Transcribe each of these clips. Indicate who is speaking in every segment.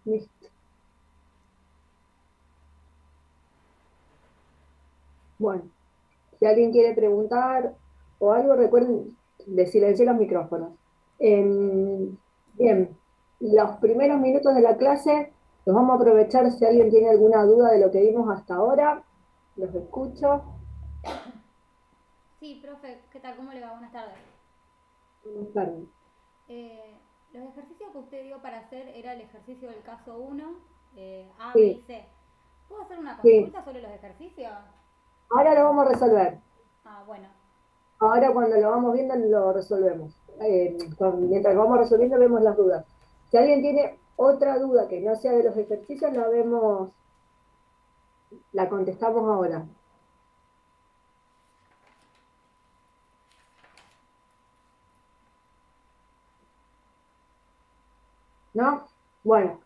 Speaker 1: Listo. Bueno, si alguien quiere preguntar o algo, recuerden de silenciar los micrófonos. Bien, los primeros minutos de la clase los vamos a aprovechar si alguien tiene alguna duda de lo que vimos hasta ahora. Los escucho.
Speaker 2: Sí, profe, ¿qué tal? ¿Cómo le va? Buenas tardes.
Speaker 1: Buenas tardes.
Speaker 2: Eh, los ejercicios que usted dio para hacer era el ejercicio del caso uno, A, B y
Speaker 1: Sí,
Speaker 2: C. ¿Puedo hacer una
Speaker 1: sí.
Speaker 2: consulta sobre los ejercicios?
Speaker 1: Ahora lo vamos a resolver.
Speaker 2: Ah, bueno.
Speaker 1: Ahora cuando lo vamos viendo lo resolvemos. Mientras lo vamos resolviendo vemos las dudas. Si alguien tiene otra duda que no sea de los ejercicios, la vemos, la contestamos ahora. ¿No? Bueno,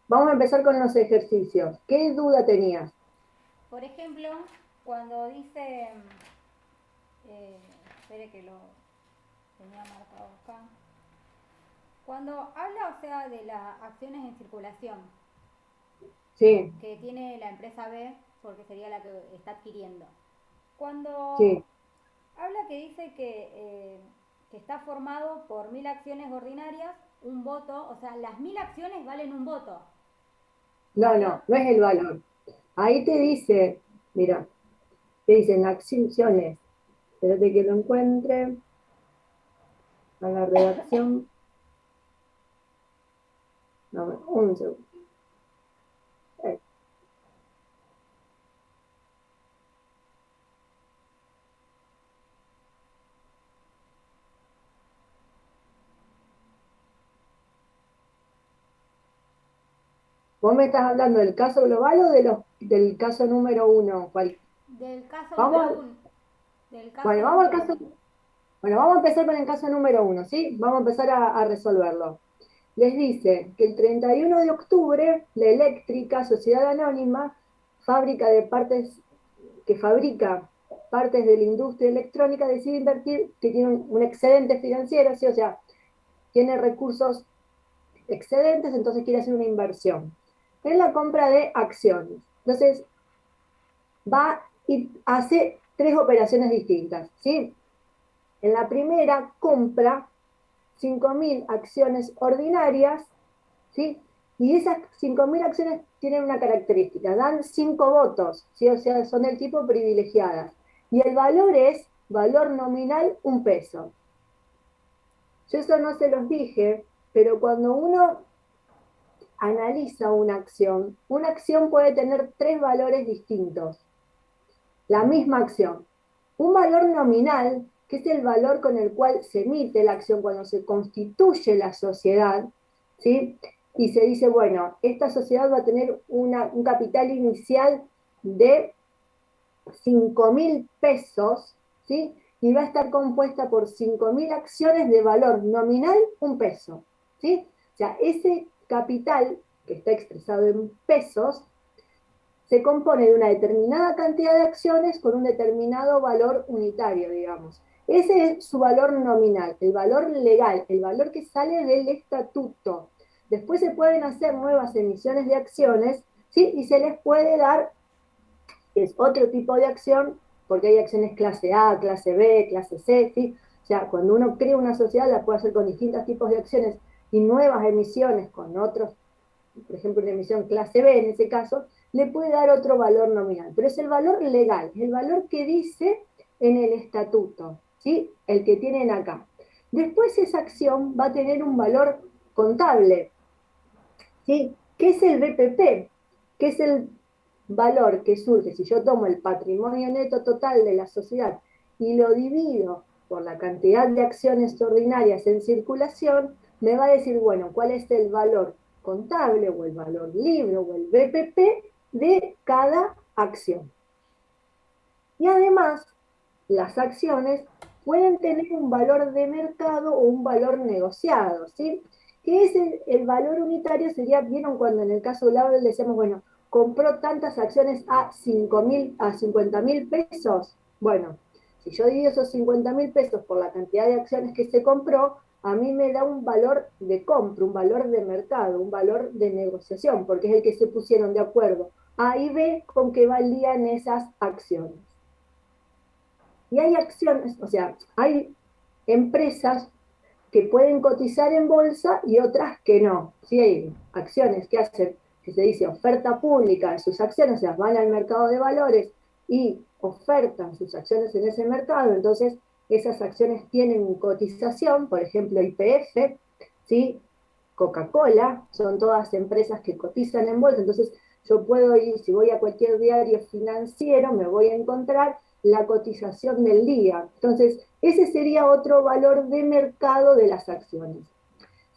Speaker 1: vamos a empezar con los ejercicios. ¿Qué duda tenías?
Speaker 2: Por ejemplo, cuando dice... Eh, espere que lo tenía marcado acá. Cuando habla, o sea, de las acciones en circulación
Speaker 1: Sí,
Speaker 2: que tiene la empresa B, porque sería la que está adquiriendo. Cuando
Speaker 1: sí.
Speaker 2: habla que dice que está formado por 1000 acciones ordinarias, un voto, o sea, las 1000 acciones valen un voto.
Speaker 1: No,
Speaker 2: ¿Valor?
Speaker 1: no, no es el valor. Ahí te dice, mira, te dicen acciones. Espérate que lo encuentre. A la redacción. No, un segundo. Eh, ¿Vos me estás hablando del caso global o del caso número uno?
Speaker 2: Del caso número
Speaker 1: Vamos,
Speaker 2: uno. Del caso
Speaker 1: bueno, vamos al
Speaker 2: número
Speaker 1: caso,
Speaker 2: uno.
Speaker 1: bueno, vamos a empezar con el caso número uno, ¿sí? Vamos a empezar a resolverlo. Les dice que el 31 de octubre, la eléctrica, sociedad anónima, fábrica de partes, que fabrica partes de la industria electrónica, decide invertir, que tiene un excedente financiero, ¿sí? O sea, tiene recursos excedentes, entonces quiere hacer una inversión en la compra de acciones. Entonces, va y hace tres operaciones distintas, ¿sí? En la primera, compra 5.000 acciones ordinarias, ¿sí? Y esas 5.000 acciones tienen una característica, dan 5 votos, ¿sí? O sea, son del tipo privilegiadas. Y el valor es, valor nominal, 1 peso. Yo eso no se los dije, pero cuando uno analiza una acción puede tener tres valores distintos. La misma acción. Un valor nominal, que es el valor con el cual se emite la acción cuando se constituye la sociedad, ¿sí? Y se dice, bueno, esta sociedad va a tener un capital inicial de 5.000 pesos, ¿sí? Y va a estar compuesta por 5.000 acciones de valor nominal 1 peso, ¿sí? O sea, ese capital que está expresado en pesos se compone de una determinada cantidad de acciones con un determinado valor unitario, digamos. Ese es su valor nominal, el valor legal, el valor que sale del estatuto. Después se pueden hacer nuevas emisiones de acciones, ¿sí? Y se les puede dar, es otro tipo de acción, porque hay acciones clase A, clase B, clase C, ¿sí? O sea, cuando uno crea una sociedad, la puede hacer con distintos tipos de acciones y nuevas emisiones con otros, por ejemplo, una emisión clase B en ese caso, le puede dar otro valor nominal, pero es el valor legal, es el valor que dice en el estatuto, ¿sí? El que tienen acá. Después esa acción va a tener un valor contable, ¿sí? ¿Qué es el BPP? ¿Qué es el valor que surge si yo tomo el patrimonio neto total de la sociedad y lo divido por la cantidad de acciones ordinarias en circulación? Me va a decir, bueno, cuál es el valor contable o el valor libre o el BPP de cada acción. Y además, las acciones pueden tener un valor de mercado o un valor negociado, ¿sí? Que es el valor unitario, sería, vieron cuando en el caso de Laurel decíamos, bueno, compró tantas acciones a 5.000, a 50.000 pesos. Bueno, si yo divido esos 50.000 pesos por la cantidad de acciones que se compró, a mí me da un valor de compra, un valor de mercado, un valor de negociación, porque es el que se pusieron de acuerdo A y B con que valían esas acciones. Y hay acciones, o sea, hay empresas que pueden cotizar en bolsa y otras que no. Sí, hay acciones que hacen, que se dice oferta pública de sus acciones, o sea, van al mercado de valores y ofertan sus acciones en ese mercado, entonces esas acciones tienen cotización, por ejemplo, YPF, ¿sí? Coca-Cola, son todas empresas que cotizan en bolsa, entonces yo puedo ir, si voy a cualquier diario financiero, me voy a encontrar la cotización del día. Entonces, ese sería otro valor de mercado de las acciones.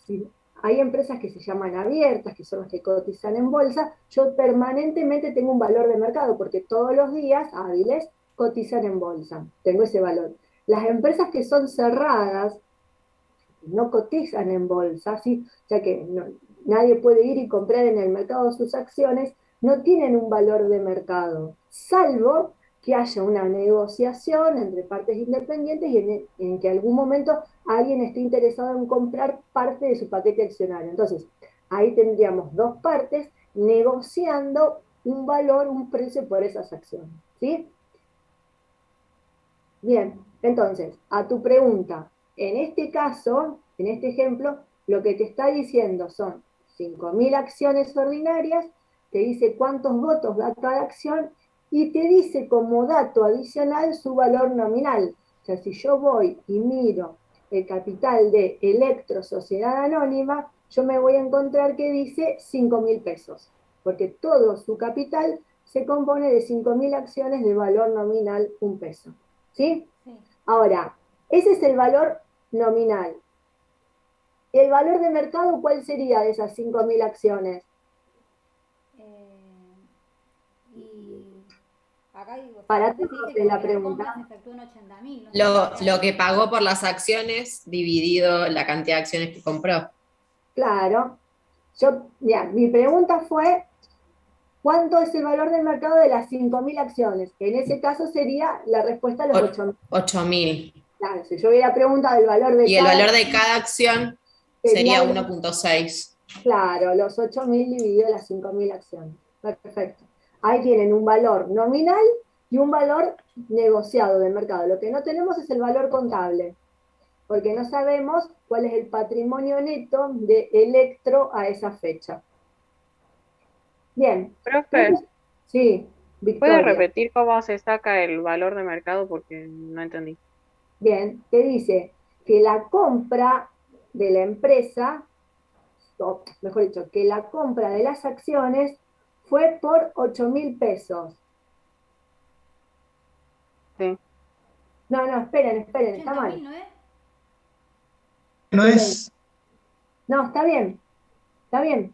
Speaker 1: Si hay empresas que se llaman abiertas, que son las que cotizan en bolsa, yo permanentemente tengo un valor de mercado, porque todos los días hábiles cotizan en bolsa, tengo ese valor. Las empresas que son cerradas, no cotizan en bolsa, ¿sí? O sea que no, nadie puede ir y comprar en el mercado sus acciones, no tienen un valor de mercado, salvo que haya una negociación entre partes independientes y en que algún momento alguien esté interesado en comprar parte de su paquete accionario. Entonces, ahí tendríamos dos partes negociando un valor, un precio por esas acciones, ¿sí? Bien, entonces, a tu pregunta, en este caso, en este ejemplo, lo que te está diciendo son 5.000 acciones ordinarias, te dice cuántos votos da cada acción y te dice como dato adicional su valor nominal. O sea, si yo voy y miro el capital de Electro Sociedad Anónima, yo me voy a encontrar que dice 5.000 pesos, porque todo su capital se compone de 5.000 acciones de valor nominal 1 peso. ¿Sí?
Speaker 2: Sí.
Speaker 1: Ahora, ese es el valor nominal. ¿El valor de mercado cuál sería de esas 5.000 acciones?
Speaker 2: Y acá digo,
Speaker 1: Para
Speaker 2: después
Speaker 1: todos
Speaker 2: dice
Speaker 1: es
Speaker 2: como
Speaker 1: la
Speaker 2: que la compra se
Speaker 1: pregunta.
Speaker 2: efectuó en 80.000, no sé qué
Speaker 3: Lo
Speaker 2: será.
Speaker 3: que pagó por las acciones dividido la cantidad de acciones que compró.
Speaker 1: Claro. Mi pregunta fue, ¿cuánto es el valor de mercado de las 5.000 acciones? En ese caso sería la respuesta a los 8.000.
Speaker 3: 8.000.
Speaker 1: Claro, si yo hubiera preguntado el valor de
Speaker 3: Y el
Speaker 1: cada
Speaker 3: valor de
Speaker 1: acción,
Speaker 3: cada acción
Speaker 1: sería
Speaker 3: sería 1.6.
Speaker 1: claro, los 8.000 dividido las 5.000 acciones. Perfecto. Ahí tienen un valor nominal y un valor negociado del mercado. Lo que no tenemos es el valor contable, porque no sabemos cuál es el patrimonio neto de Electro a esa fecha. Bien.
Speaker 4: Profe,
Speaker 1: Sí,
Speaker 4: ¿puede
Speaker 1: Victoria.
Speaker 4: repetir cómo se saca el valor de mercado? Porque no entendí.
Speaker 1: Bien, te dice que la compra de la empresa, o mejor dicho, que la compra de las acciones fue por 8.000 pesos.
Speaker 4: Sí.
Speaker 1: No, no, esperen, está
Speaker 2: 80.000,
Speaker 1: mal.
Speaker 2: ¿no es?
Speaker 5: No
Speaker 1: Esperen.
Speaker 5: es,
Speaker 1: No, está bien, está bien.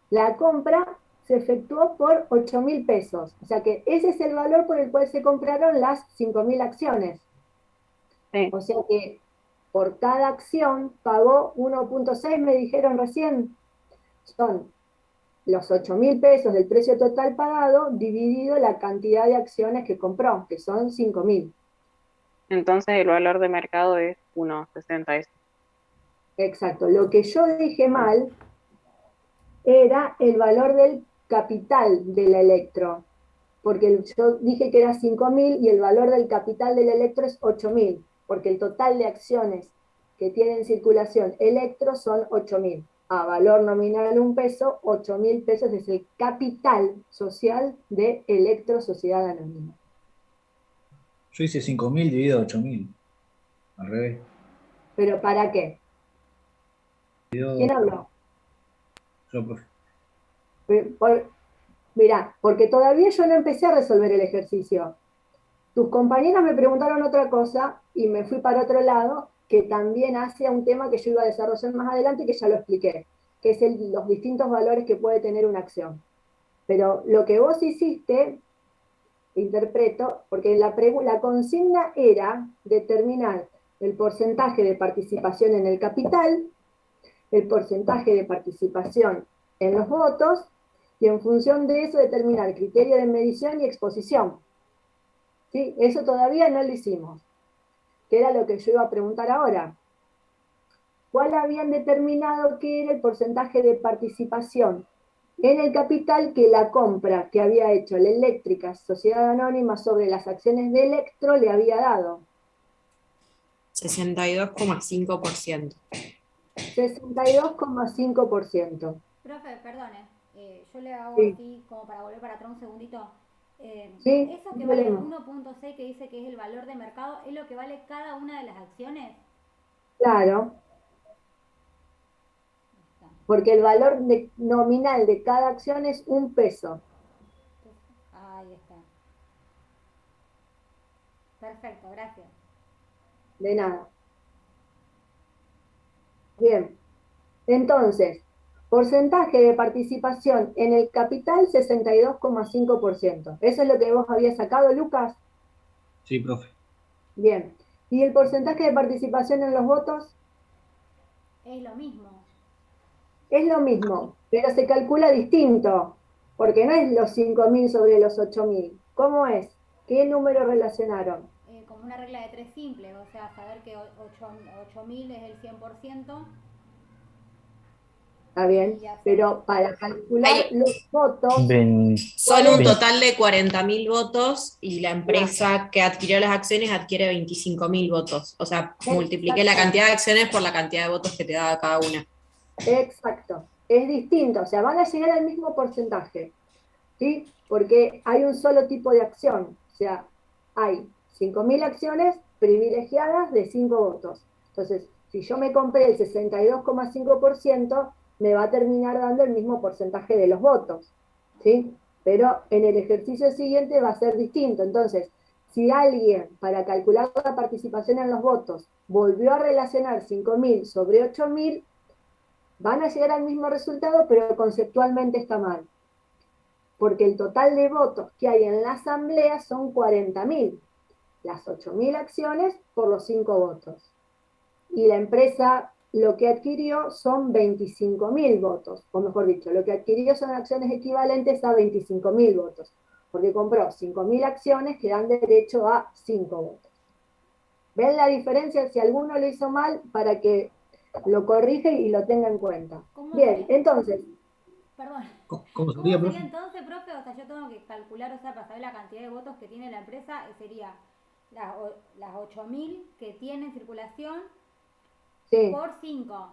Speaker 1: La compra se efectuó por 8.000 pesos. O sea que ese es el valor por el cual se compraron las 5.000 acciones.
Speaker 4: Sí.
Speaker 1: O sea que por cada acción pagó 1,6, me dijeron recién. Son los 8.000 pesos del precio total pagado dividido la cantidad de acciones que compró, que son 5.000.
Speaker 4: Entonces el valor de mercado es 1,60 eso.
Speaker 1: Exacto. Lo que yo dije mal era el valor del capital del electro, porque yo dije que era 5.000 y el valor del capital del electro es 8.000, porque el total de acciones que tienen circulación electro son 8.000. A valor nominal 1 peso, 8.000 pesos es el capital social de Electro Sociedad Anónima.
Speaker 5: yo hice 5.000 dividido 8.000, al revés.
Speaker 1: ¿Pero para qué?
Speaker 5: Dividido
Speaker 1: ¿Quién habló?
Speaker 5: yo, profe.
Speaker 1: Mirá, porque todavía yo no empecé a resolver el ejercicio. Tus compañeras me preguntaron otra cosa y me fui para otro lado, que también hace un tema que yo iba a desarrollar más adelante, que ya lo expliqué, que es los distintos valores que puede tener una acción. Pero lo que vos hiciste, interpreto, porque la consigna era determinar el porcentaje de participación en el capital, el porcentaje de participación en los votos, y en función de eso determinar criterio de medición y exposición. ¿Sí? Eso todavía no lo hicimos, que era lo que yo iba a preguntar ahora. cuál habían determinado que era el porcentaje de participación en el capital que la compra que había hecho la Eléctrica Sociedad Anónima sobre las acciones de Electro le había dado.
Speaker 3: 62,5%.
Speaker 1: 62,5%.
Speaker 2: Profe, perdone, yo le hago
Speaker 1: Sí,
Speaker 2: así como para volver para atrás un segundito.
Speaker 1: sí,
Speaker 2: Eso
Speaker 1: no
Speaker 2: que
Speaker 1: hay
Speaker 2: vale
Speaker 1: problema.
Speaker 2: 1.6 que dice que es el valor de mercado, ¿es lo que vale cada una de las acciones?
Speaker 1: Claro, porque el valor nominal de cada acción es 1 peso.
Speaker 2: Ahí está. Perfecto, gracias.
Speaker 1: De nada. Bien. Entonces, porcentaje de participación en el capital 62,5%. ¿Eso es lo que vos habías sacado, Lucas?
Speaker 5: Sí, profe.
Speaker 1: Bien. ¿Y el porcentaje de participación en los votos?
Speaker 2: Es lo mismo.
Speaker 1: Es lo mismo, pero se calcula distinto, porque no es los 5.000 sobre los 8.000. ¿Cómo es? ¿Qué número relacionaron?
Speaker 2: Como una regla de 3 simple, o sea, saber que 8.000 es el 100%
Speaker 1: Está bien,
Speaker 2: y hacer...
Speaker 1: pero para calcular
Speaker 3: Hay,
Speaker 1: los votos,
Speaker 3: son
Speaker 1: ¿cuál
Speaker 3: un
Speaker 1: es?
Speaker 3: total de 40.000 votos y la
Speaker 1: Claro,
Speaker 3: empresa que adquirió las acciones adquiere 25.000 votos. O sea, multipliqué la
Speaker 1: exacto.
Speaker 3: cantidad de acciones por la cantidad de votos que te daba cada una.
Speaker 1: Exacto, es distinto, o sea, van a llegar al mismo porcentaje, ¿sí? Porque hay un solo tipo de acción, o sea, hay 5.000 acciones privilegiadas de 5 votos. Entonces, si yo me compré el 62,5%, me va a terminar dando el mismo porcentaje de los votos, ¿sí? Pero en el ejercicio siguiente va a ser distinto. Entonces, si alguien, para calcular la participación en los votos, volvió a relacionar 5.000 sobre 8.000, van a llegar al mismo resultado, pero conceptualmente está mal, porque el total de votos que hay en la asamblea son 40.000, las 8.000 acciones por los 5 votos. Y la empresa lo que adquirió son 25.000 votos, o mejor dicho, lo que adquirió son acciones equivalentes a 25.000 votos, porque compró 5.000 acciones que dan derecho a 5 votos. ¿Ven la diferencia? Si alguno lo hizo mal, para que lo corrija y lo tenga en cuenta.
Speaker 2: ¿Cómo
Speaker 1: Bien,
Speaker 2: sería?
Speaker 1: entonces,
Speaker 2: Perdón.
Speaker 5: ¿Cómo
Speaker 2: ¿Cómo
Speaker 5: sería,
Speaker 2: sería
Speaker 5: profe?
Speaker 2: entonces, profe? O sea, yo tengo que calcular, o sea, para saber la cantidad de votos que tiene la empresa, sería las 8.000 que tiene en circulación
Speaker 1: sí,
Speaker 2: por 5.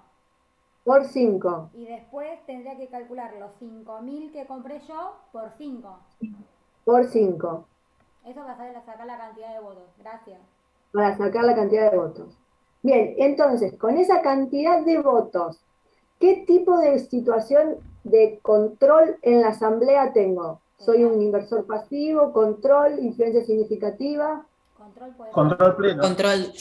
Speaker 1: por 5,
Speaker 2: Y después tendría que calcular los 5.000 que compré yo por 5.
Speaker 1: por 5,
Speaker 2: Eso para sacar la cantidad de votos. Gracias.
Speaker 1: para sacar la cantidad de votos. Bien, entonces, con esa cantidad de votos, ¿qué tipo de situación de control en la asamblea tengo? ¿Soy
Speaker 2: Total.
Speaker 1: un inversor pasivo, control, influencia significativa?
Speaker 2: Control puede ser.
Speaker 5: Control pleno.
Speaker 3: Control.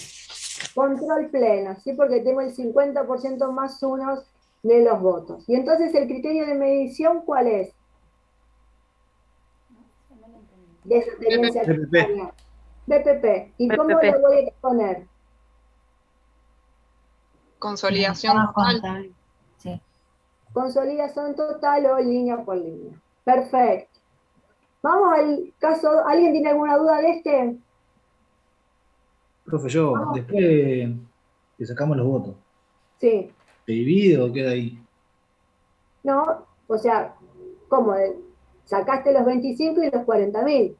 Speaker 1: Control pleno, ¿sí? Porque tengo el 50% más unos de los votos. Y entonces, ¿el criterio de medición cuál es?
Speaker 2: No, no lo entendí.
Speaker 1: De esa tenencia
Speaker 5: BPP.
Speaker 1: accionaria. BPP. ¿Y cómo
Speaker 4: PPP,
Speaker 1: lo voy a exponer?
Speaker 4: consolidación total.
Speaker 6: Sí.
Speaker 1: Consolidación total o línea por línea. Perfecto. Vamos al caso, ¿alguien tiene alguna duda de este?
Speaker 5: Profe, yo,
Speaker 1: Vamos,
Speaker 5: después que sacamos los votos,
Speaker 1: sí.
Speaker 5: ¿se divide o queda ahí?
Speaker 1: No, o sea, ¿cómo? Sacaste los 25 y los 40.000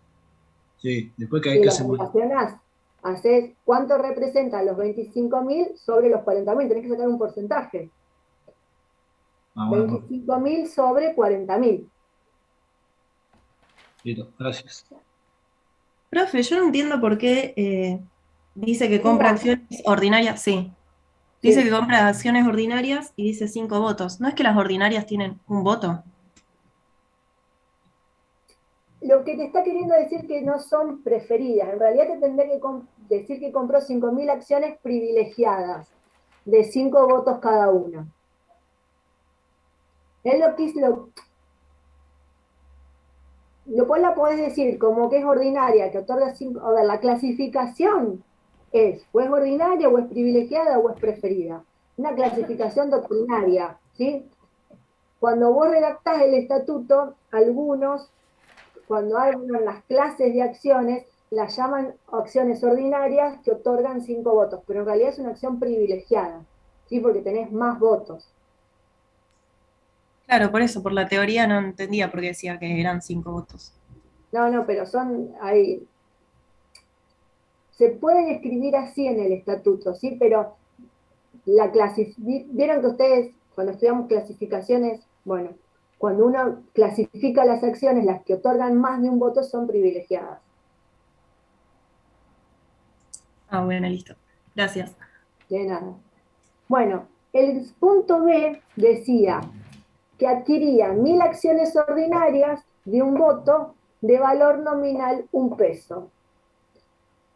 Speaker 5: Sí, después que hay
Speaker 1: y
Speaker 5: que
Speaker 1: los
Speaker 5: hacer más.
Speaker 1: relacionás. Haces cuánto representan los 25.000 sobre los 40.000. Tenés que sacar un porcentaje.
Speaker 5: Ah, bueno, profe.
Speaker 1: 25.000 sobre 40.000.
Speaker 5: Listo, gracias.
Speaker 6: Profe, yo no entiendo por qué dice que compra
Speaker 1: Mira,
Speaker 6: acciones ordinarias, sí. Dice que
Speaker 1: sí.
Speaker 6: compra acciones ordinarias y dice 5 votos. ¿No es que las ordinarias tienen un voto?
Speaker 1: Lo que te está queriendo decir que no son preferidas. En realidad te tendría que decir que compró 5.000 acciones privilegiadas, de 5 votos cada una. Es lo que es vos la podés decir como que es ordinaria, que otorga 5. A ver, la clasificación es o es ordinaria, o es privilegiada, o es preferida. Una clasificación doctrinaria, ¿sí? Cuando vos redactás el estatuto, algunos, cuando hablan las clases de acciones, las llaman acciones ordinarias que otorgan 5 votos, pero en realidad es una acción privilegiada. ¿sí? Porque tenés más votos.
Speaker 6: Claro, por eso, por la teoría no entendía por qué decía que eran 5 votos.
Speaker 1: No, pero ahí, se pueden escribir así en el estatuto, ¿sí? Pero vieron que ustedes, cuando estudiamos clasificaciones, bueno, cuando uno clasifica las acciones, las que otorgan más de un voto son privilegiadas.
Speaker 6: Ah, bueno, listo. Gracias.
Speaker 1: De nada. Bueno, el punto B decía que adquiría 1.000 acciones ordinarias de un voto de valor nominal 1 peso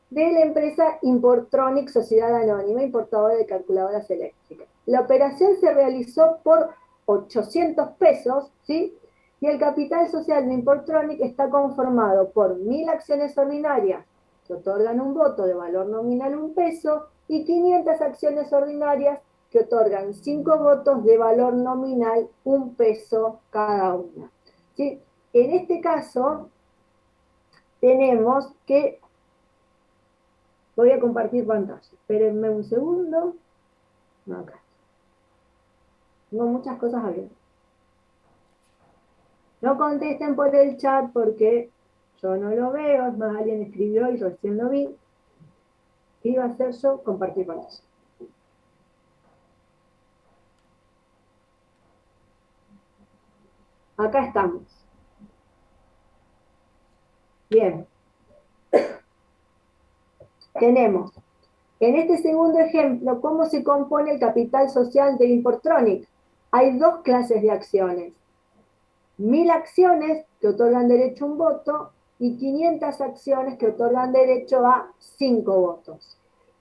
Speaker 1: de la empresa Importronic, Sociedad Anónima, importadora de calculadoras eléctricas. La operación se realizó por 800 pesos, ¿sí? Y el capital social de Importronic está conformado por 1.000 acciones ordinarias que otorgan un voto de valor nominal 1 peso y 500 acciones ordinarias que otorgan 5 votos de valor nominal 1 peso cada una. ¿Sí? En este caso, tenemos que voy a compartir pantalla. Espérenme un segundo. No, acá. Tengo muchas cosas abiertas. No contesten por el chat porque yo no lo veo. Es más, alguien escribió y recién lo vi. ¿Qué iba a hacer yo? Compartir pantalla. Acá estamos. Bien. Tenemos en este segundo ejemplo cómo se compone el capital social de Importronic. Hay dos clases de acciones. 1.000 acciones que otorgan derecho a un voto y 500 acciones que otorgan derecho a 5 votos.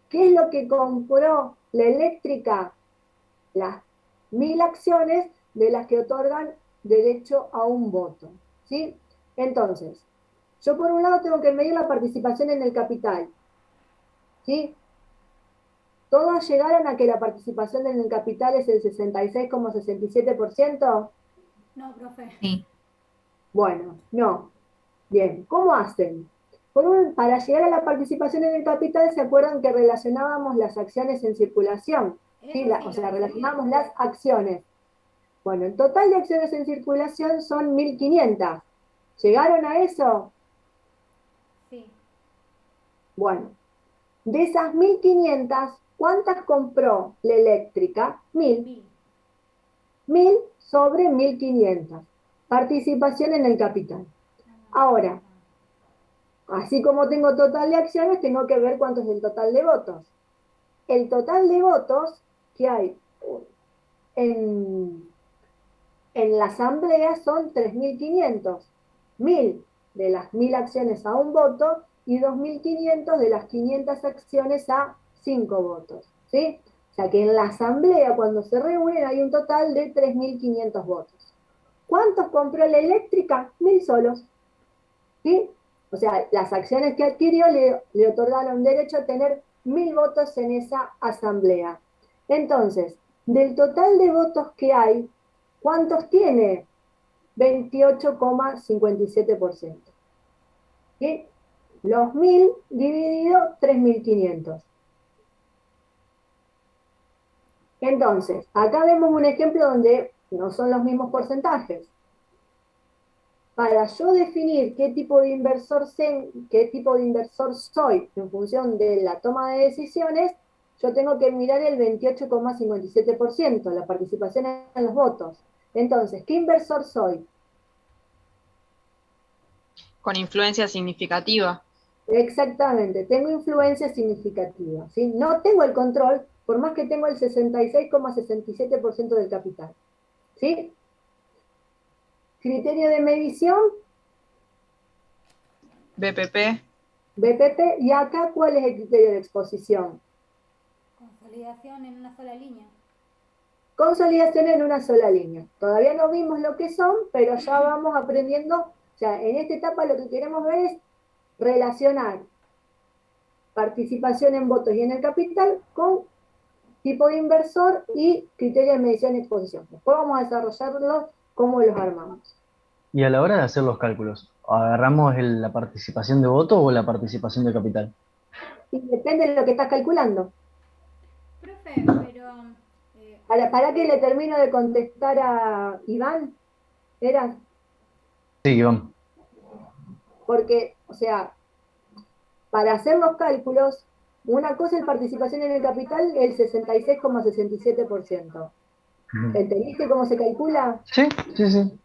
Speaker 1: ¿Qué es lo que compró la eléctrica? Las 1.000 acciones de las que otorgan derecho a un voto. ¿Sí? Entonces, yo por un lado tengo que medir la participación en el capital. ¿Sí? ¿Todos llegaron a que la participación en el capital es el 66,67%?
Speaker 2: No, profe.
Speaker 3: Sí.
Speaker 1: Bueno, no. Bien, ¿cómo hacen? Para llegar a la participación en el capital, ¿se acuerdan que relacionábamos las acciones en circulación? ¿Sí?
Speaker 2: Eso sí,
Speaker 1: O
Speaker 2: lo
Speaker 1: sea,
Speaker 2: estudié.
Speaker 1: relacionábamos las acciones. Bueno, el total de acciones en circulación son 1.500. ¿Llegaron a eso?
Speaker 2: Sí,
Speaker 1: Bueno, de esas 1.500, ¿cuántas compró la eléctrica? 1.000.
Speaker 2: 1000.
Speaker 1: 1.000 sobre 1.500. Participación en el capital. Ahora, así como tengo total de acciones, tengo que ver cuánto es el total de votos. El total de votos que hay en, en la asamblea son 3.500. 1.000 de las 1.000 acciones a un voto y 2.500 de las 500 acciones a 5 votos. ¿Sí? O sea que en la asamblea, cuando se reúnen, hay un total de 3.500 votos. ¿Cuántos compró la eléctrica? 1.000 solos. ¿Sí? O sea, las acciones que adquirió le otorgaron derecho a tener 1.000 votos en esa asamblea. Entonces, del total de votos que hay, ¿cuántos tiene? 28,57%. ¿Sí? Los 1.000 dividido 3.500. Entonces, acá vemos un ejemplo donde no son los mismos porcentajes. Para yo definir qué tipo de inversor soy en función de la toma de decisiones, yo tengo que mirar el 28,57%, la participación en los votos. Entonces, ¿qué inversor soy?
Speaker 4: Con influencia significativa.
Speaker 1: Exactamente, tengo influencia significativa, ¿sí? No tengo el control, por más que tengo el 66,67% del capital, ¿sí? Criterio de medición,
Speaker 4: BPP.
Speaker 1: BPP, y acá, ¿cuál es el criterio de exposición?
Speaker 2: consolidación en una sola línea.
Speaker 1: Consolidación en una sola línea. Todavía no vimos lo que son, pero ya vamos aprendiendo. O sea, en esta etapa lo que queremos ver es relacionar participación en votos y en el capital con tipo de inversor y criterio de medición y exposición. Después vamos a desarrollarlos, cómo los armamos.
Speaker 5: Y a la hora de hacer los cálculos, ¿agarramos la participación de voto o la participación de capital?
Speaker 1: Y depende de lo que estás calculando.
Speaker 2: Profe, pero
Speaker 1: Para que le termino de contestar a Iván, ¿era?
Speaker 5: Sí, Iván.
Speaker 1: Porque, o sea, para hacer los cálculos, una cosa es participación en el capital, el 66,67%.
Speaker 5: Ujú.
Speaker 1: ¿Entendiste cómo se calcula?
Speaker 5: Sí, sí, sí.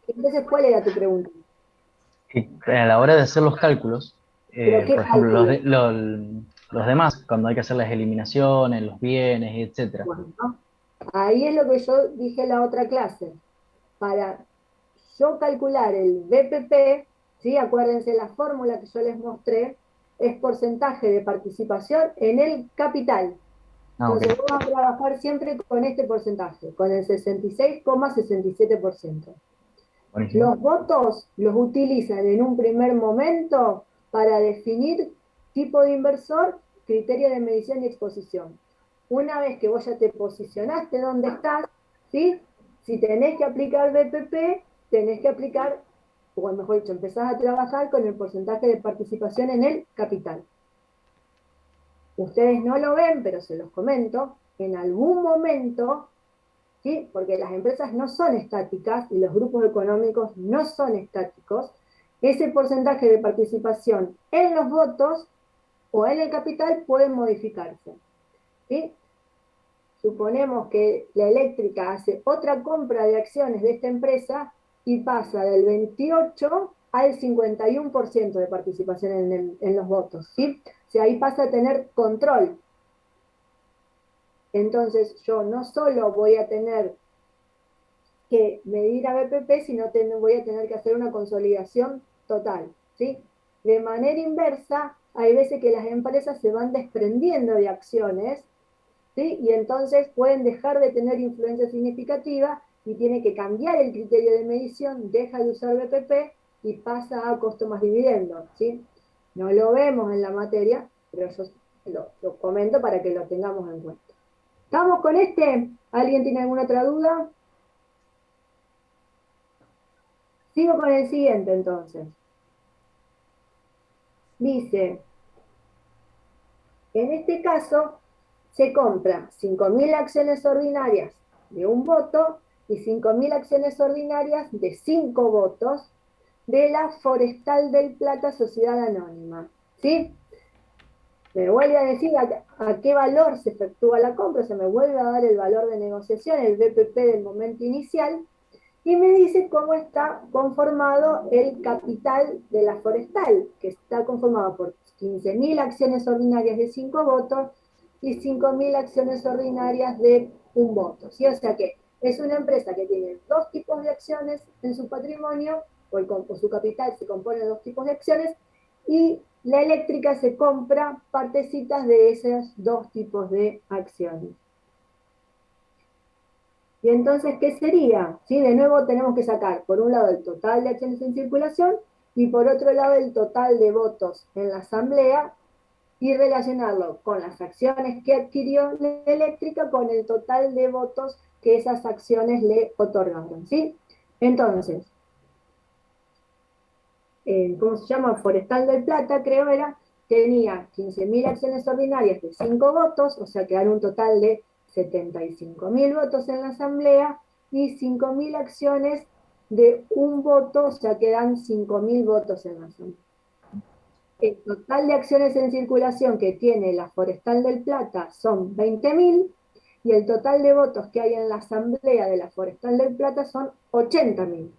Speaker 1: Entonces, ¿cuál era tu pregunta?
Speaker 5: Y a la hora de hacer los cálculos,
Speaker 1: ¿Pero qué
Speaker 5: por ejemplo,
Speaker 1: cálculo?
Speaker 5: los demás, cuando hay que hacer las eliminaciones, los bienes, etcétera.
Speaker 1: Bueno, ¿no? Ahí es lo que yo dije en la otra clase. Para yo calcular el BPP, ¿sí? Acuérdense la fórmula que yo les mostré, es porcentaje de participación en el capital.
Speaker 5: Ah, ok.
Speaker 1: Entonces vamos a trabajar siempre con este porcentaje, con el 66,67%.
Speaker 5: Buenísimo.
Speaker 1: Los votos los utilizan en un primer momento para definir tipo de inversor, criterio de medición y exposición. Una vez que vos ya te posicionaste donde estás, ¿sí? Si tenés que aplicar BPP, tenés que aplicar, o mejor dicho, empezás a trabajar con el porcentaje de participación en el capital. Ustedes no lo ven, pero se los comento, en algún momento, ¿sí? Porque las empresas no son estáticas y los grupos económicos no son estáticos, ese porcentaje de participación en los votos o en el capital puede modificarse. ¿Sí? Suponemos que la eléctrica hace otra compra de acciones de esta empresa y pasa del 28 al 51% de participación en los votos. ¿Sí? O sea, ahí pasa a tener control. Entonces yo no solo voy a tener que medir a BPP, sino voy a tener que hacer una consolidación total, ¿sí? De manera inversa, hay veces que las empresas se van desprendiendo de acciones, ¿sí? Y entonces pueden dejar de tener influencia significativa y tiene que cambiar el criterio de medición, deja de usar BPP y pasa a costo más dividendo, ¿sí? No lo vemos en la materia, pero yo lo comento para que lo tengamos en cuenta. ¿Estamos con este? ¿Alguien tiene alguna otra duda? Sigo con el siguiente entonces. Dice, en este caso se compra 5.000 acciones ordinarias de un voto y 5.000 acciones ordinarias de 5 votos de la Forestal del Plata Sociedad Anónima. ¿Sí? Me vuelve a decir a qué valor se efectúa la compra, se me vuelve a dar el valor de negociación, el BPP del momento inicial, y me dice cómo está conformado el capital de la forestal, que está conformado por 15.000 acciones ordinarias de 5 votos y 5.000 acciones ordinarias de un voto. ¿Sí? O sea que es una empresa que tiene dos tipos de acciones en su patrimonio, o su capital se compone de dos tipos de acciones, y la eléctrica se compra partecitas de esos dos tipos de acciones. Y entonces, ¿qué sería? ¿Sí? De nuevo tenemos que sacar, por un lado, el total de acciones en circulación y por otro lado, el total de votos en la asamblea y relacionarlo con las acciones que adquirió la eléctrica con el total de votos que esas acciones le otorgaron. ¿Sí? Entonces, ¿cómo se llama? Forestal del Plata, creo era, tenía 15.000 acciones ordinarias de 5 votos, o sea que dan un total de 75.000 votos en la asamblea, y 5.000 acciones de un voto, o sea que dan 5.000 votos en la asamblea. El total de acciones en circulación que tiene la Forestal del Plata son 20.000, y el total de votos que hay en la asamblea de la Forestal del Plata son 80.000.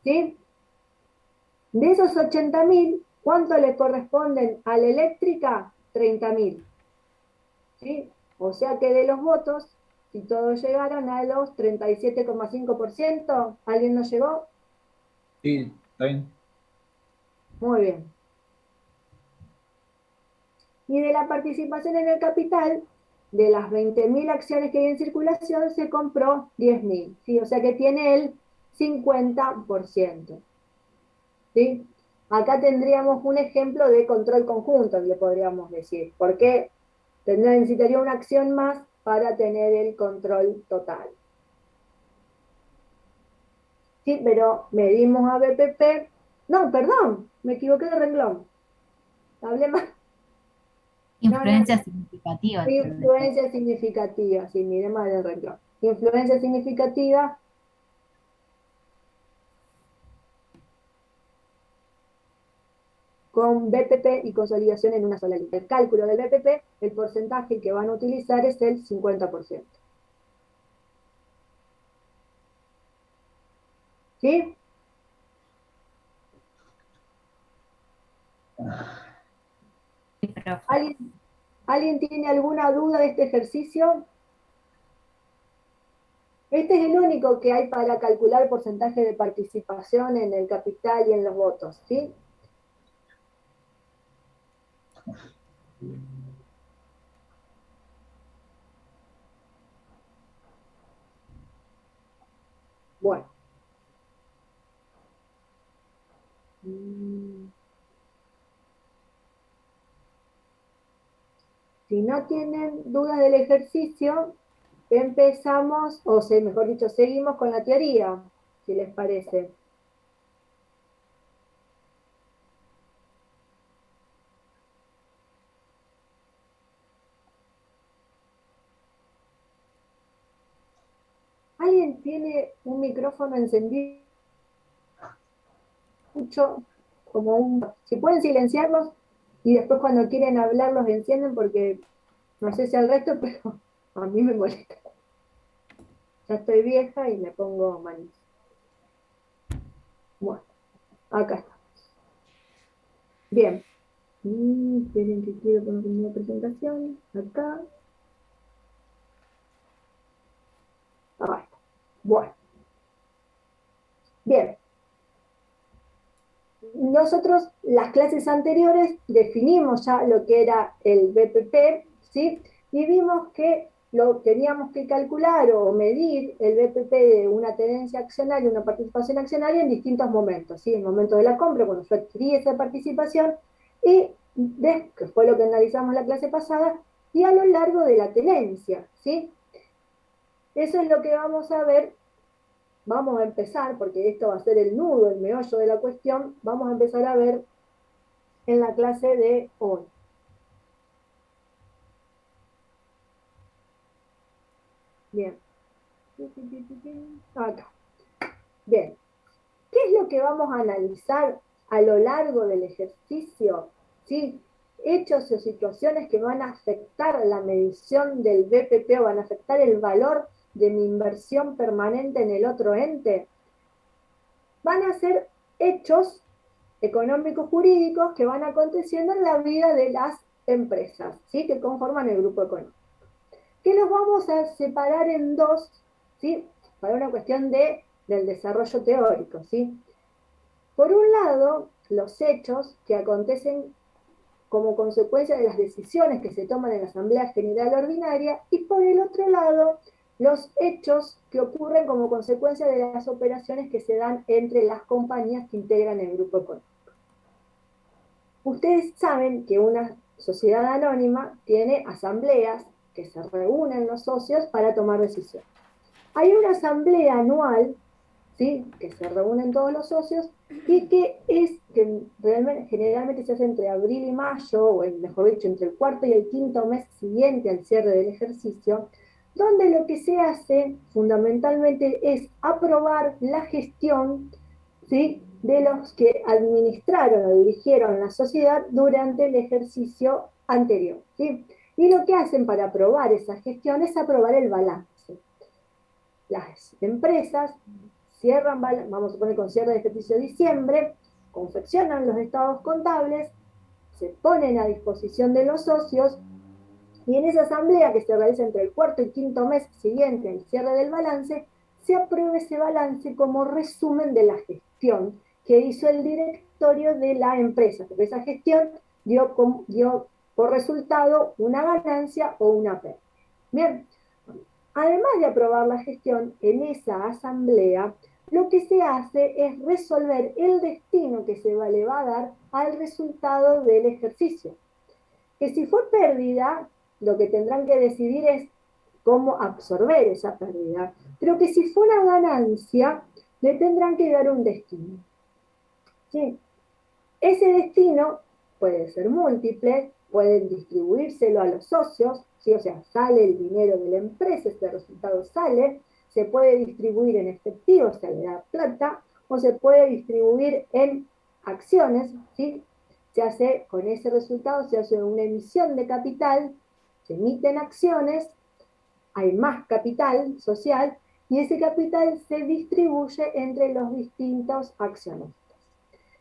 Speaker 1: ¿Sí? De esos 80.000, ¿cuánto le corresponden a la eléctrica? 30.000. ¿Sí? O sea que de los votos, si todos llegaron a los 37,5%, ¿alguien no llegó?
Speaker 7: Sí, está bien.
Speaker 1: Muy bien. Y de la participación en el capital, de las 20.000 acciones que hay en circulación, se compró 10.000. ¿Sí? O sea que tiene el 50%. ¿Sí? Acá tendríamos un ejemplo de control conjunto, le podríamos decir, porque necesitaría una acción más para tener el control total. Sí, pero medimos a BPP. No, perdón, me equivoqué de renglón. Hablé más. No, no,
Speaker 8: Influencia significativa.
Speaker 1: influencia significativa, sí, miremos el renglón. Influencia significativa, con BPP y consolidación en una sola línea. El cálculo del BPP, el porcentaje que van a utilizar es el 50%. ¿Sí?
Speaker 8: Sí, profe.
Speaker 1: ¿Alguien tiene alguna duda de este ejercicio? Este es el único que hay para calcular porcentaje de participación en el capital y en los votos, ¿sí? Bueno. Si no tienen dudas del ejercicio, empezamos, o sea, mejor dicho, seguimos con la teoría, si les parece. ¿Alguien tiene un micrófono encendido? Mucho, como un... Si pueden silenciarlos y después cuando quieren hablar los encienden porque no sé si al resto, pero a mí me molesta. Ya estoy vieja y me pongo manís. Bueno, acá está. Bien. Esperen que quiero poner una presentación. Acá. Ahí está. Bueno. Bien. Nosotros, las clases anteriores, definimos ya lo que era el BPP, ¿sí? Y vimos que lo teníamos que calcular o medir el BPP de una tenencia accionaria, una participación accionaria en distintos momentos, ¿sí? En el momento de la compra, cuando yo adquirí esa participación, y que fue lo que analizamos la clase pasada, y a lo largo de la tenencia, ¿sí? Eso es lo que vamos a ver. Vamos a empezar, porque esto va a ser el nudo, el meollo de la cuestión, vamos a empezar a ver en la clase de hoy. Bien. Acá. Bien. ¿Qué es lo que vamos a analizar a lo largo del ejercicio? ¿Sí? Hechos o situaciones que van a afectar la medición del BPP o van a afectar el valor de mi inversión permanente en el otro ente. Van a ser hechos económicos jurídicos que van aconteciendo en la vida de las empresas, ¿sí? Que conforman el grupo económico. Que los vamos a separar en dos, ¿sí? Para una cuestión del desarrollo teórico, ¿sí? Por un lado, los hechos que acontecen como consecuencia de las decisiones que se toman en la Asamblea General Ordinaria, y por el otro lado, los hechos que ocurren como consecuencia de las operaciones que se dan entre las compañías que integran el grupo económico. Ustedes saben que una sociedad anónima tiene asambleas que se reúnen los socios para tomar decisiones. Hay una asamblea anual, ¿sí? Que se reúnen todos los socios y que generalmente se hace entre abril y mayo, o mejor dicho, entre el cuarto y el quinto mes siguiente al cierre del ejercicio, donde lo que se hace fundamentalmente es aprobar la gestión, ¿sí? De los que administraron o dirigieron la sociedad durante el ejercicio anterior, ¿sí? Y lo que hacen para aprobar esa gestión es aprobar el balance. Las empresas cierran, vamos a poner con cierre de ejercicio de diciembre, confeccionan los estados contables, se ponen a disposición de los socios, y en esa asamblea que se realiza entre el cuarto y quinto mes siguiente al cierre del balance, se aprueba ese balance como resumen de la gestión que hizo el directorio de la empresa, porque esa gestión dio por resultado una ganancia o una pérdida. Bien, además de aprobar la gestión en esa asamblea, lo que se hace es resolver el destino que se le va a dar al resultado del ejercicio. Que si fue pérdida, lo que tendrán que decidir es cómo absorber esa pérdida, pero que si fue una ganancia, le tendrán que dar un destino. ¿Sí? Ese destino puede ser múltiple, pueden distribuírselo a los socios, ¿sí? O sea, sale el dinero de la empresa, este resultado sale, se puede distribuir en efectivo, se le da plata, o se puede distribuir en acciones, ¿sí? Se hace, con ese resultado se hace una emisión de capital, se emiten acciones, hay más capital social, y ese capital se distribuye entre los distintos accionistas.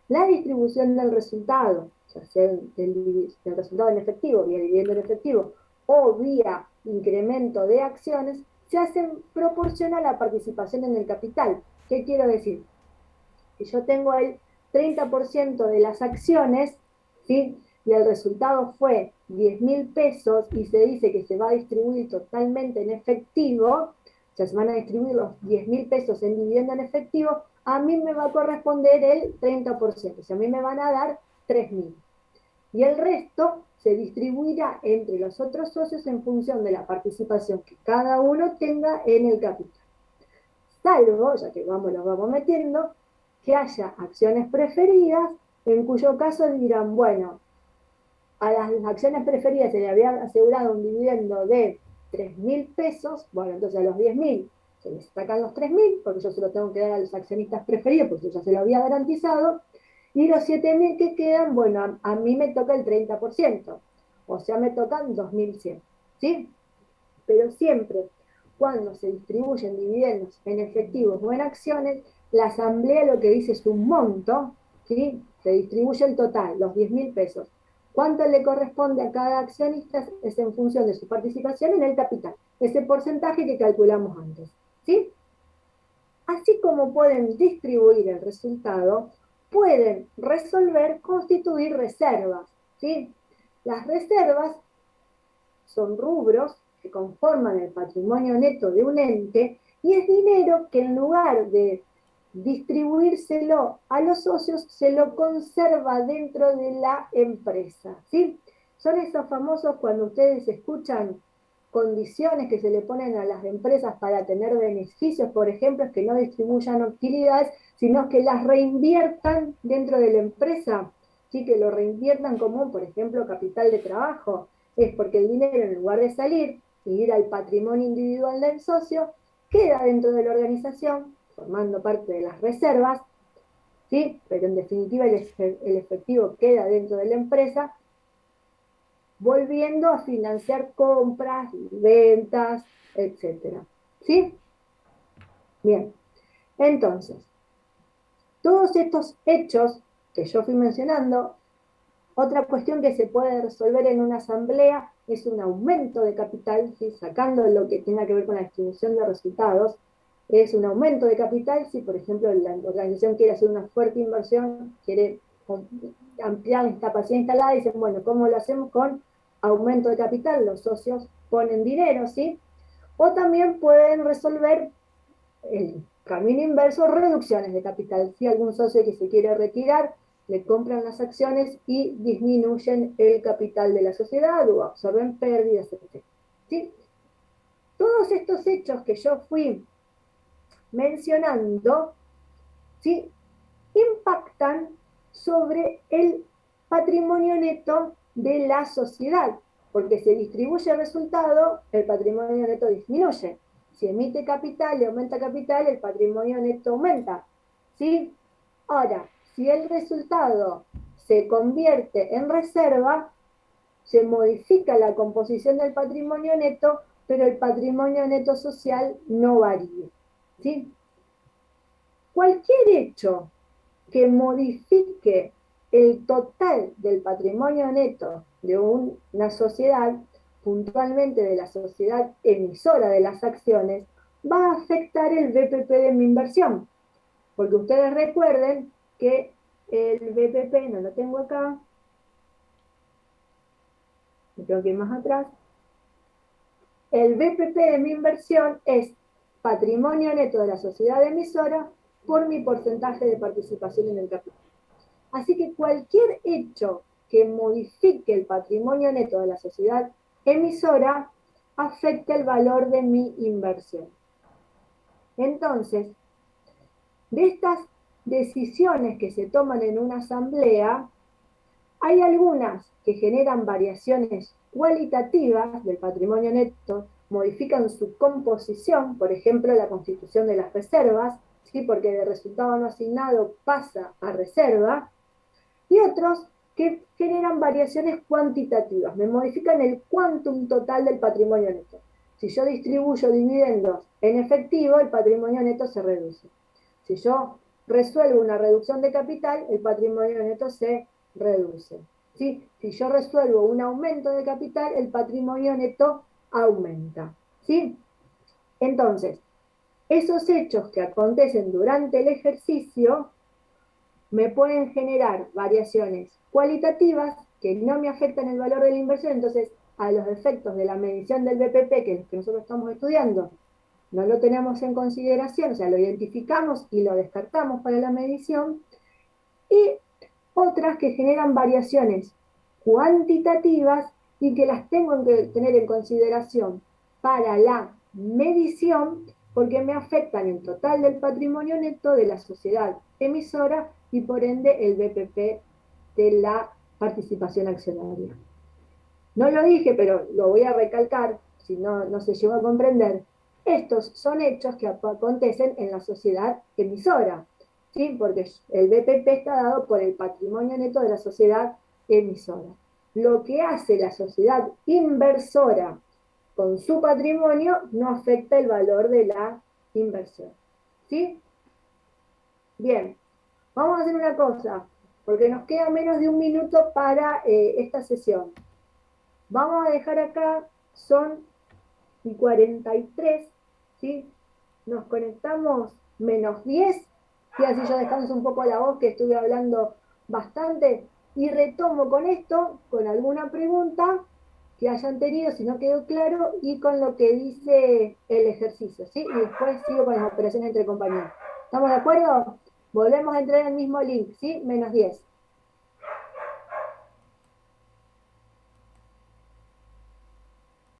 Speaker 1: La distribución del resultado, ya sea del resultado en efectivo, vía dividendo en efectivo, o vía incremento de acciones, se hace en proporción a la participación en el capital. ¿Qué quiero decir? Si yo tengo el 30% de las acciones, ¿sí? Y el resultado fue 10.000 pesos y se dice que se va a distribuir totalmente en efectivo, o sea, se van a distribuir los 10.000 pesos en dividendo en efectivo, a mí me va a corresponder el 30%, o sea, a mí me van a dar 3.000. Y el resto se distribuirá entre los otros socios en función de la participación que cada uno tenga en el capital. Salvo, ya que los vamos metiendo, que haya acciones preferidas, en cuyo caso dirán, bueno, a las acciones preferidas se le había asegurado un dividendo de 3.000 pesos, bueno, entonces a los 10.000 se les sacan los 3.000, porque yo se lo tengo que dar a los accionistas preferidos, porque yo ya se lo había garantizado, y los 7.000 que quedan, bueno, a mí me toca el 30%, o sea, me tocan 2.100, ¿sí? Pero siempre, cuando se distribuyen dividendos en efectivos o en acciones, la asamblea lo que dice es un monto, ¿sí? Se distribuye el total, los 10.000 pesos. ¿Cuánto le corresponde a cada accionista? Es en función de su participación en el capital, ese porcentaje que calculamos antes, ¿sí? Así como pueden distribuir el resultado, pueden resolver constituir reservas, ¿sí? Las reservas son rubros que conforman el patrimonio neto de un ente y es dinero que en lugar de distribuírselo a los socios, se lo conserva dentro de la empresa, ¿sí? Son esos famosos cuando ustedes escuchan condiciones que se le ponen a las empresas para tener beneficios, por ejemplo, es que no distribuyan utilidades, sino que las reinviertan dentro de la empresa, ¿sí? Que lo reinviertan como, por ejemplo, capital de trabajo. Es porque el dinero, en lugar de salir y ir al patrimonio individual del socio, queda dentro de la organización, formando parte de las reservas, ¿sí? Pero en definitiva el efectivo queda dentro de la empresa, volviendo a financiar compras, ventas, etcétera, ¿sí? Bien, entonces, todos estos hechos que yo fui mencionando, otra cuestión que se puede resolver en una asamblea es un aumento de capital, ¿sí? Sacando lo que tenga que ver con la distribución de resultados, es un aumento de capital si, por ejemplo, la organización quiere hacer una fuerte inversión, quiere ampliar la capacidad instalada, y dicen, bueno, ¿cómo lo hacemos? Con aumento de capital, los socios ponen dinero, ¿sí? O también pueden resolver el camino inverso, reducciones de capital. Si algún socio que se quiere retirar, le compran las acciones y disminuyen el capital de la sociedad o absorben pérdidas, etc. ¿Sí? Todos estos hechos que yo fui mencionando, ¿sí? Impactan sobre el patrimonio neto de la sociedad, porque se distribuye el resultado, el patrimonio neto disminuye. Si emite capital y aumenta capital, el patrimonio neto aumenta, ¿sí? Ahora, si el resultado se convierte en reserva, se modifica la composición del patrimonio neto, pero el patrimonio neto social no varía, ¿sí? Cualquier hecho que modifique el total del patrimonio neto de una sociedad, puntualmente de la sociedad emisora de las acciones, va a afectar el BPP de mi inversión. Porque ustedes recuerden que el BPP, no lo tengo acá, me tengo que ir más atrás, el BPP de mi inversión es patrimonio neto de la sociedad emisora por mi porcentaje de participación en el capital. Así que cualquier hecho que modifique el patrimonio neto de la sociedad emisora afecta el valor de mi inversión. Entonces, de estas decisiones que se toman en una asamblea, Hay algunas que generan variaciones cualitativas del patrimonio neto, modifican su composición, por ejemplo, la constitución de las reservas, ¿sí? Porque de resultado no asignado pasa a reserva, y otros que generan variaciones cuantitativas, me modifican el quantum total del patrimonio neto. Si yo distribuyo dividendos en efectivo, el patrimonio neto se reduce. Si yo resuelvo una reducción de capital, el patrimonio neto se reduce. ¿Sí? Si yo resuelvo un aumento de capital, el patrimonio neto aumenta. ¿Sí? Entonces, esos hechos que acontecen durante el ejercicio me pueden generar variaciones cualitativas que no me afectan el valor de la inversión, entonces a los efectos de la medición del BPP, que es lo que nosotros estamos estudiando, no lo tenemos en consideración, o sea, lo identificamos y lo descartamos para la medición, y otras que generan variaciones cuantitativas y que las tengo que tener en consideración para la medición porque me afectan el total del patrimonio neto de la sociedad emisora y por ende el BPP de la participación accionaria. No lo dije, pero lo voy a recalcar, si no se llegó a comprender. Estos son hechos que acontecen en la sociedad emisora, ¿sí? Porque el BPP está dado por el patrimonio neto de la sociedad emisora. Lo que hace la sociedad inversora con su patrimonio no afecta el valor de la inversión. ¿Sí? Bien, vamos a hacer una cosa, porque nos queda menos de un minuto para esta sesión. Vamos a dejar acá, son y 43, ¿sí? Nos conectamos -10, y así yo descanso un poco la voz que estuve hablando bastante, y retomo con esto, con alguna pregunta que hayan tenido, si no quedó claro, y con lo que dice el ejercicio, ¿sí? Y después sigo con las operaciones entre compañeros. ¿Estamos de acuerdo? Volvemos a entrar en el mismo link, ¿sí? -10.